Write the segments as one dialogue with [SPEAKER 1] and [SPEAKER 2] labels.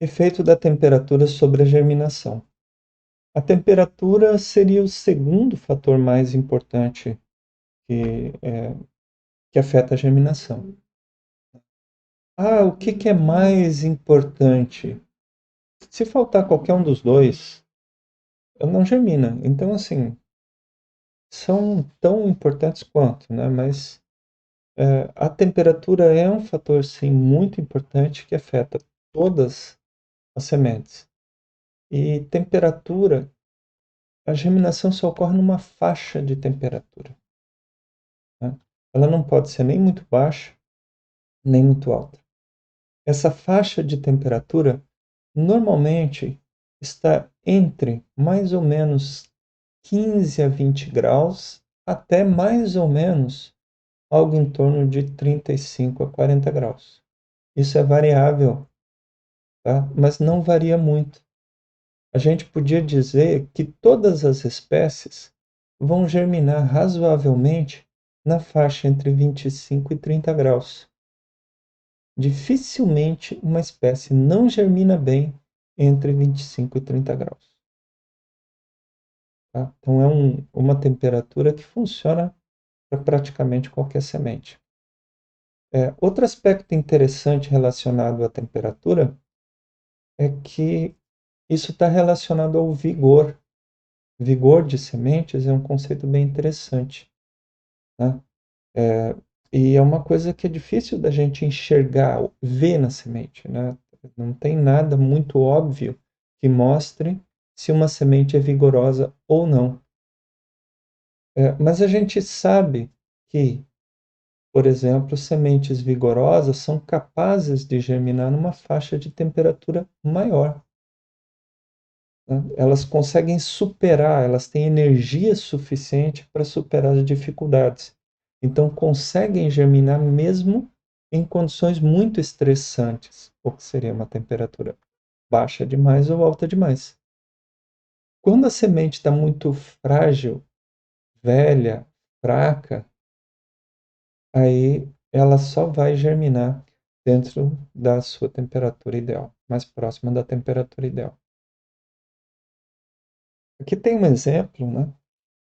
[SPEAKER 1] Efeito da temperatura sobre a germinação. A temperatura seria o segundo fator mais importante que, que afeta a germinação. O que é mais importante? Se faltar qualquer um dos dois, ela não germina. Então, assim, são tão importantes quanto, né? Mas a temperatura é um fator, sim, muito importante que afeta todas as sementes. E temperatura, a germinação só ocorre numa faixa de temperatura, né? Ela não pode ser nem muito baixa, nem muito alta. Essa faixa de temperatura normalmente está entre mais ou menos 15 a 20 graus até mais ou menos algo em torno de 35 a 40 graus. Isso é variável, tá? Mas não varia muito. A gente podia dizer que todas as espécies vão germinar razoavelmente na faixa entre 25 e 30 graus. Dificilmente uma espécie não germina bem entre 25 e 30 graus. Tá? Então, é uma temperatura que funciona para praticamente qualquer semente. Outro aspecto interessante relacionado à temperatura é que isso está relacionado ao vigor. Vigor de sementes é um conceito bem interessante, né? E é uma coisa que é difícil da gente enxergar, ver na semente, né? Não tem nada muito óbvio que mostre se uma semente é vigorosa ou não. Mas a gente sabe que, por exemplo, sementes vigorosas são capazes de germinar numa faixa de temperatura maior, né? Elas conseguem superar, elas têm energia suficiente para superar as dificuldades. Então, conseguem germinar mesmo em condições muito estressantes, o que seria uma temperatura baixa demais ou alta demais. Quando a semente está muito frágil, velha, fraca, aí ela só vai germinar dentro da sua temperatura ideal, mais próxima da temperatura ideal. Aqui tem um exemplo, né?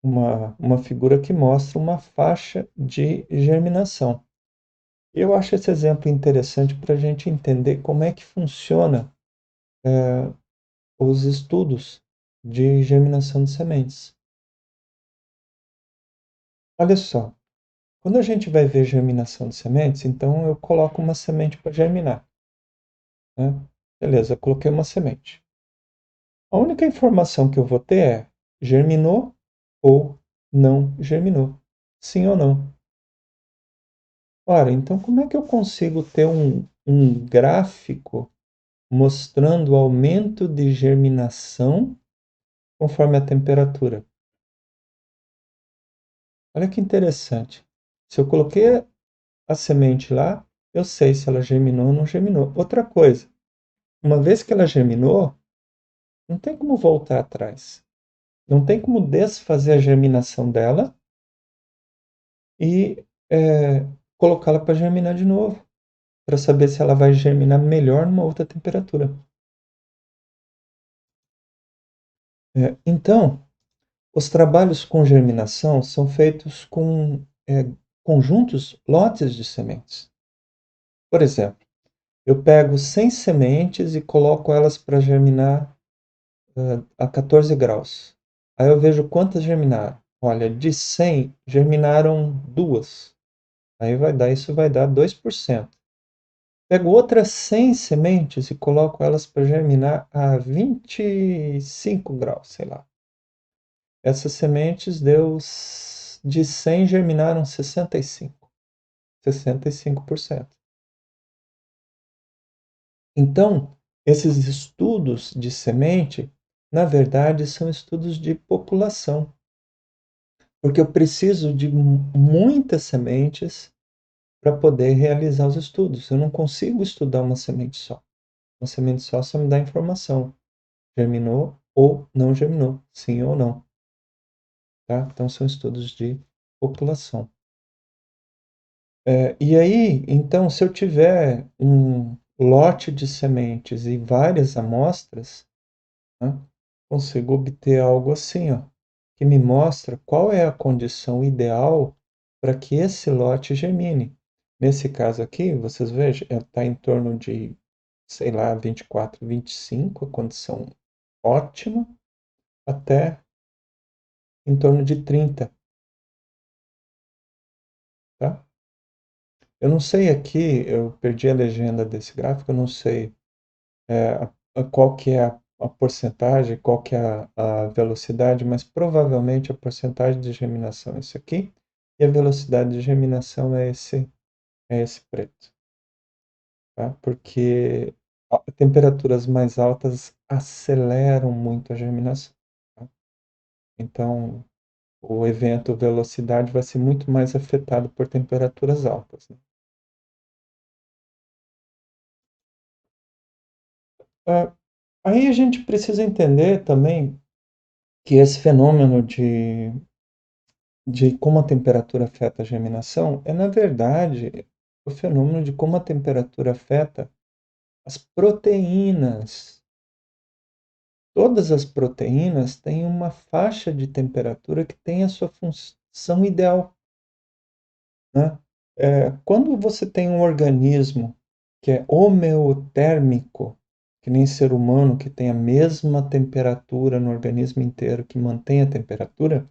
[SPEAKER 1] Uma figura que mostra uma faixa de germinação. Eu acho esse exemplo interessante para a gente entender como é que funciona os estudos de germinação de sementes. Olha só, quando a gente vai ver germinação de sementes, então eu coloco uma semente para germinar, né? Beleza, eu coloquei uma semente. A única informação que eu vou ter é germinou ou não germinou, sim ou não. Ora, então como é que eu consigo ter um gráfico mostrando o aumento de germinação conforme a temperatura? Olha que interessante. Se eu coloquei a semente lá, eu sei se ela germinou ou não germinou. Outra coisa, uma vez que ela germinou, não tem como voltar atrás. Não tem como desfazer a germinação dela e colocá-la para germinar de novo, para saber se ela vai germinar melhor numa outra temperatura. Então, os trabalhos com germinação são feitos com conjuntos, lotes de sementes. Por exemplo, eu pego 100 sementes e coloco elas para germinar a 14 graus. Aí eu vejo quantas germinaram. Olha, de 100 germinaram duas. Aí isso vai dar 2%. Pego outras 100 sementes e coloco elas para germinar a 25 graus, sei lá. Essas sementes de 100 germinaram 65%. Então, esses estudos de semente, na verdade, são estudos de população, porque eu preciso de muitas sementes para poder realizar os estudos. Eu não consigo estudar uma semente só. Uma semente só me dá informação. Germinou ou não germinou, sim ou não. Tá? Então, são estudos de população. E aí, então, se eu tiver lote de sementes e várias amostras, né, consigo obter algo assim, ó, que me mostra qual é a condição ideal para que esse lote germine. Nesse caso aqui, vocês vejam, está em torno de, sei lá, 24, 25, a condição ótima, até em torno de 30, tá? Eu não sei aqui, eu perdi a legenda desse gráfico, eu não sei qual que é a porcentagem, qual que é a velocidade, mas provavelmente a porcentagem de germinação é isso aqui, e a velocidade de germinação é esse preto, tá? Porque temperaturas mais altas aceleram muito a germinação, tá? Então, o evento velocidade vai ser muito mais afetado por temperaturas altas, né? Ah, aí a gente precisa entender também que esse fenômeno de como a temperatura afeta a germinação é, na verdade, o fenômeno de como a temperatura afeta as proteínas. Todas as proteínas têm uma faixa de temperatura que tem a sua função ideal, né? Quando você tem um organismo que é homeotérmico, que nem ser humano, que tem a mesma temperatura no organismo inteiro, que mantém a temperatura,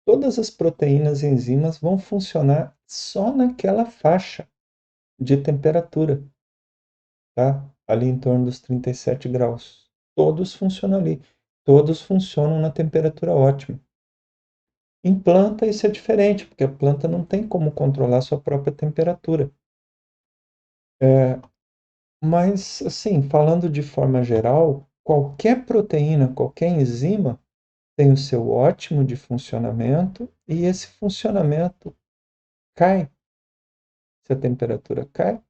[SPEAKER 1] todas as proteínas e enzimas vão funcionar só naquela faixa de temperatura, tá? Ali em torno dos 37 graus. Todos funcionam ali. Todos funcionam na temperatura ótima. Em planta isso é diferente, porque a planta não tem como controlar sua própria temperatura. Mas, assim, falando de forma geral, qualquer proteína, qualquer enzima tem o seu ótimo de funcionamento e esse funcionamento cai se a temperatura cai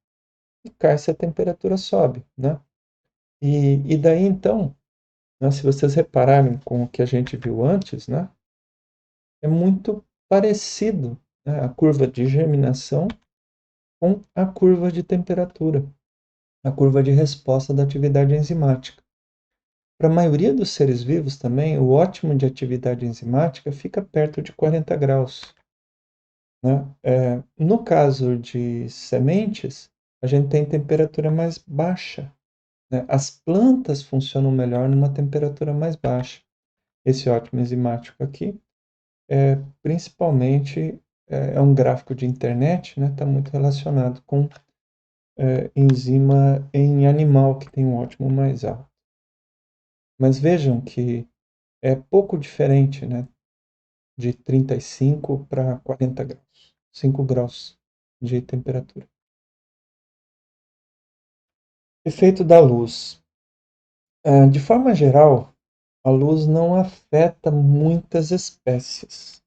[SPEAKER 1] e cai se a temperatura sobe, né? E daí então, né, se vocês repararem com o que a gente viu antes, né, é muito parecido, né, a curva de germinação com a curva de temperatura, a curva de resposta da atividade enzimática. Para a maioria dos seres vivos também, o ótimo de atividade enzimática fica perto de 40 graus, né? No caso de sementes, a gente tem temperatura mais baixa, né? As plantas funcionam melhor numa temperatura mais baixa. Esse ótimo enzimático aqui principalmente é um gráfico de internet, né? Está muito relacionado com enzima em animal que tem um ótimo mais alto. Mas vejam que é pouco diferente, né? De 35 para 40 graus, 5 graus de temperatura. Efeito da luz. De forma geral, a luz não afeta muitas espécies.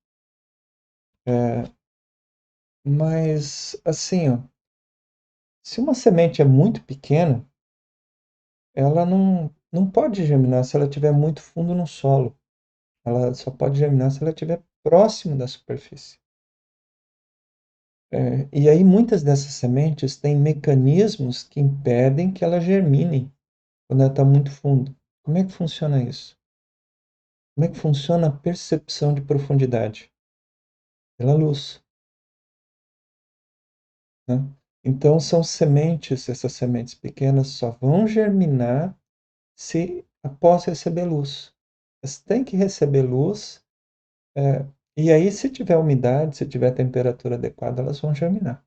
[SPEAKER 1] Mas, assim, ó, se uma semente é muito pequena, ela não pode germinar se ela estiver muito fundo no solo. Ela só pode germinar se ela estiver próximo da superfície. E aí muitas dessas sementes têm mecanismos que impedem que ela germine quando ela está muito fundo. Como é que funciona isso? Como é que funciona a percepção de profundidade? Pela luz, né? Então são sementes, essas sementes pequenas só vão germinar se após receber luz. Elas têm que receber luz, e aí se tiver umidade, se tiver temperatura adequada, elas vão germinar,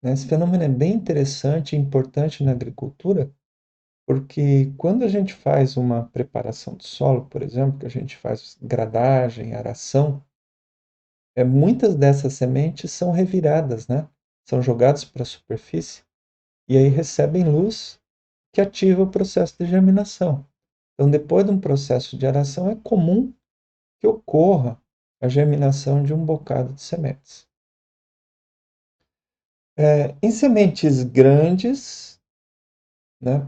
[SPEAKER 1] né? Esse fenômeno é bem interessante e importante na agricultura, porque quando a gente faz uma preparação do solo, por exemplo, que a gente faz gradagem, aração, muitas dessas sementes são reviradas, né? São jogadas para a superfície e aí recebem luz que ativa o processo de germinação. Então, depois de um processo de aração, é comum que ocorra a germinação de um bocado de sementes. Em sementes grandes, né,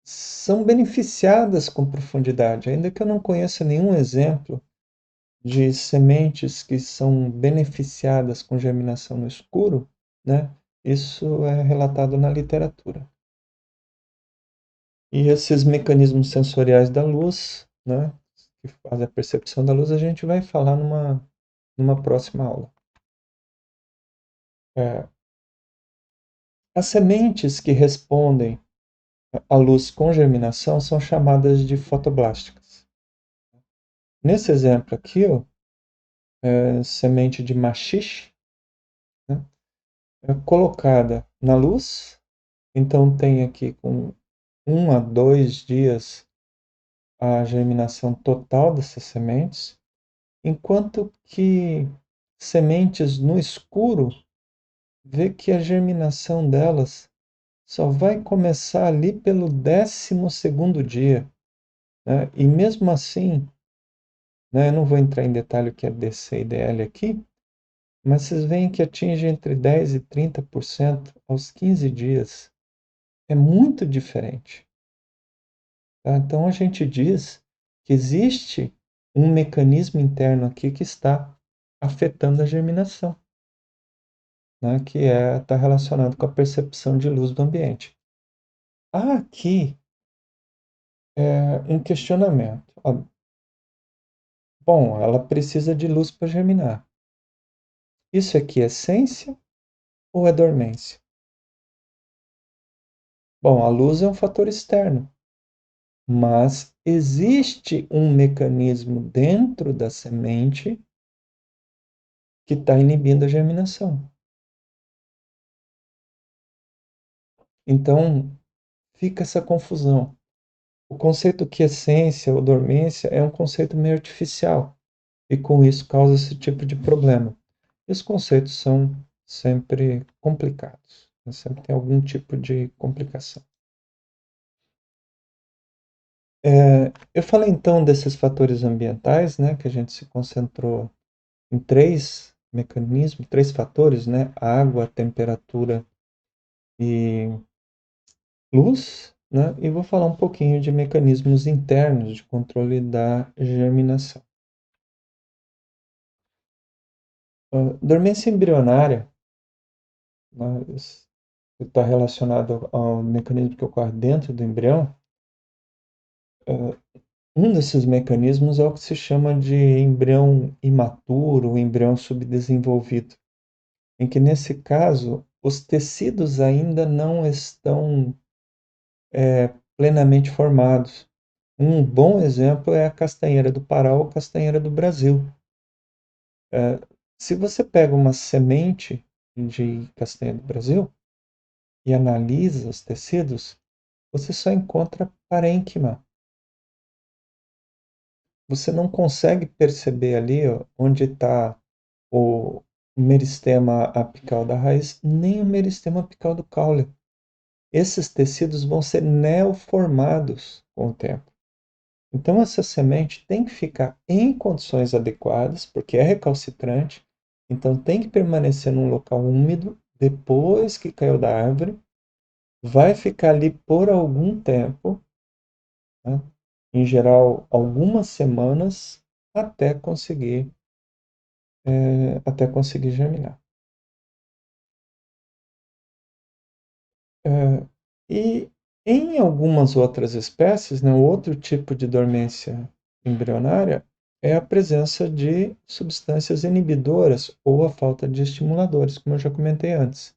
[SPEAKER 1] são beneficiadas com profundidade, ainda que eu não conheça nenhum exemplo de sementes que são beneficiadas com germinação no escuro, né? Isso é relatado na literatura. E esses mecanismos sensoriais da luz, né, que fazem a percepção da luz, a gente vai falar numa próxima aula. É, as sementes que respondem à luz com germinação são chamadas de fotoblásticas. Nesse exemplo aqui, ó, semente de maxixe, né, é colocada na luz, então tem aqui com 1 a 2 dias a germinação total dessas sementes, enquanto que sementes no escuro vê que a germinação delas só vai começar ali pelo 12º dia, né? E mesmo assim, né, eu não vou entrar em detalhe o que é DC e DL aqui, mas vocês veem que atinge entre 10 e 30% aos 15 dias. É muito diferente. Tá? Então a gente diz que existe um mecanismo interno aqui que está afetando a germinação, né, que está relacionado com a percepção de luz do ambiente. Há aqui um questionamento. Bom, ela precisa de luz para germinar. Isso aqui é essência ou é dormência? Bom, a luz é um fator externo, mas existe um mecanismo dentro da semente que está inibindo a germinação. Então, fica essa confusão. O conceito que essência ou dormência é um conceito meio artificial e com isso causa esse tipo de problema. E os conceitos são sempre complicados, né? Sempre tem algum tipo de complicação. Eu falei então desses fatores ambientais, né, que a gente se concentrou em 3 mecanismos, 3 fatores, né, água, temperatura e luz, né, e vou falar um pouquinho de mecanismos internos de controle da germinação. Dormência embrionária, né, está relacionado ao mecanismo que ocorre dentro do embrião. Um desses mecanismos é o que se chama de embrião imaturo, embrião subdesenvolvido, em que nesse caso os tecidos ainda não estão plenamente formados. Um bom exemplo é a castanheira do Pará ou castanheira do Brasil. Se você pega uma semente de castanha do Brasil e analisa os tecidos, você só encontra parênquima. Você não consegue perceber ali ó, onde está o meristema apical da raiz, nem o meristema apical do caule. Esses tecidos vão ser neoformados com o tempo. Então, essa semente tem que ficar em condições adequadas, porque é recalcitrante, então tem que permanecer num local úmido depois que caiu da árvore, vai ficar ali por algum tempo, né? Em geral, algumas semanas, até conseguir, até conseguir germinar. E em algumas outras espécies, né, outro tipo de dormência embrionária é a presença de substâncias inibidoras ou a falta de estimuladores, como eu já comentei antes.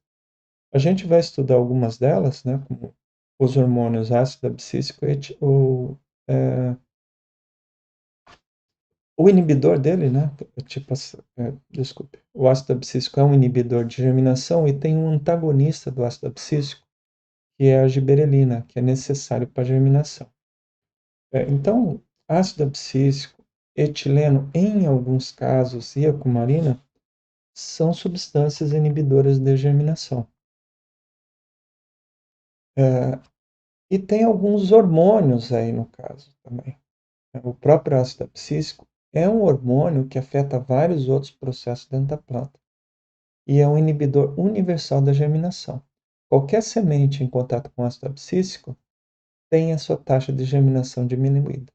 [SPEAKER 1] A gente vai estudar algumas delas, né, como os hormônios ácido abscísico o inibidor dele, né, tipo, desculpe, o ácido abscísico é um inibidor de germinação e tem um antagonista do ácido abscísico, que é a giberelina, que é necessário para a germinação. Então, ácido abscísico, etileno, em alguns casos, e a cumarina, são substâncias inibidoras de germinação. E tem alguns hormônios aí no caso também. O próprio ácido abscísico é um hormônio que afeta vários outros processos dentro da planta e é um inibidor universal da germinação. Qualquer semente em contato com ácido abscísico tem a sua taxa de germinação diminuída.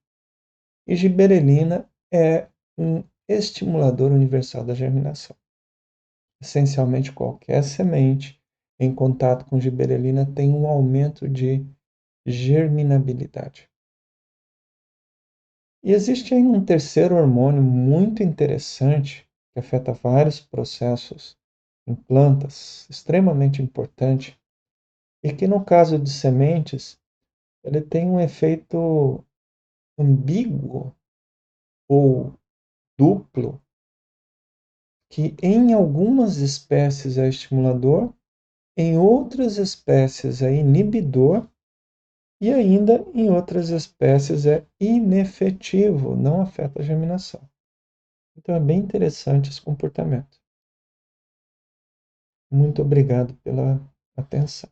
[SPEAKER 1] E giberelina é um estimulador universal da germinação. Essencialmente, qualquer semente em contato com gibberelina tem um aumento de germinabilidade. E existe ainda um terceiro hormônio muito interessante que afeta vários processos em plantas, extremamente importante, e que no caso de sementes, ele tem um efeito ambíguo ou duplo, que em algumas espécies é estimulador, em outras espécies é inibidor e ainda em outras espécies é inefetivo, não afeta a germinação. Então é bem interessante esse comportamento. Muito obrigado pela atenção.